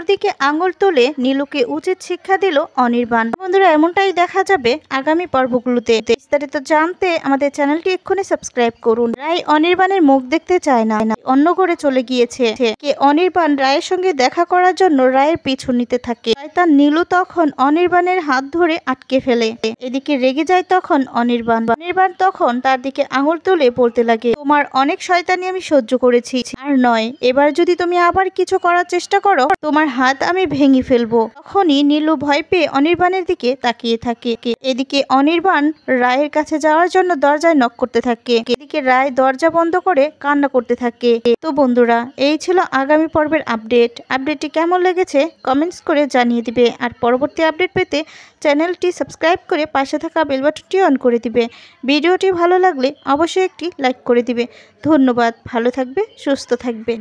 নীলুর দিকে আঙুল তুলে নীলুকে উচিত শিক্ষা দিল অনির্বাণ। বন্ধুরা, এমনটাই দেখা যাবে আগামী পর্বগুলোতে। বিস্তারিত জানতে আমাদের চ্যানেলটি এক্ষুনি সাবস্ক্রাইব করুন। রায় অনির্বাণের মুখ দেখতে চায় না, অন্য ঘরে চলে গিয়েছে। অনির্বাণ রায়ের সঙ্গে দেখা করার জন্য রায়ের পিছু নিতে থাকে। শয়তান নীলু তখন অনির্বাণের হাত ধরে আটকে ফেলে। এদিকে রেগে যায় তখন অনির্বাণ তখন তার দিকে আঙুল তুলে বলতে লাগে, তোমার অনেক শয়তানি আমি সহ্য করেছি, আর নয়, এবার যদি তুমি আবার কিছু করার চেষ্টা করো তোমার হাত আমি ভেঙে ফেলবো। তখনই নীলু ভয় পেয়ে অনির্বাণের দিকে তাকিয়ে থাকে। এদিকে অনির্বাণ রায়ের কাছে যাওয়ার জন্য দরজায় নক করতে থাকে। এদিকে রায় দরজা বন্ধ করে কান্না করতে থাকে। তো বন্ধুরা, এই ছিল আগামী পর্বের আপডেটটি কেমন লেগেছে কমেন্টস করে জানিয়ে দিবে। আর পরবর্তী আপডেট পেতে চ্যানেলটি সাবস্ক্রাইব করে পাশে থাকা বেল বাটনটি অন করে দিবে। ভিডিওটি ভালো লাগলে অবশ্যই একটি লাইক করে দিবে। ধন্যবাদ। ভালো থাকবে, সুস্থ থাকবে।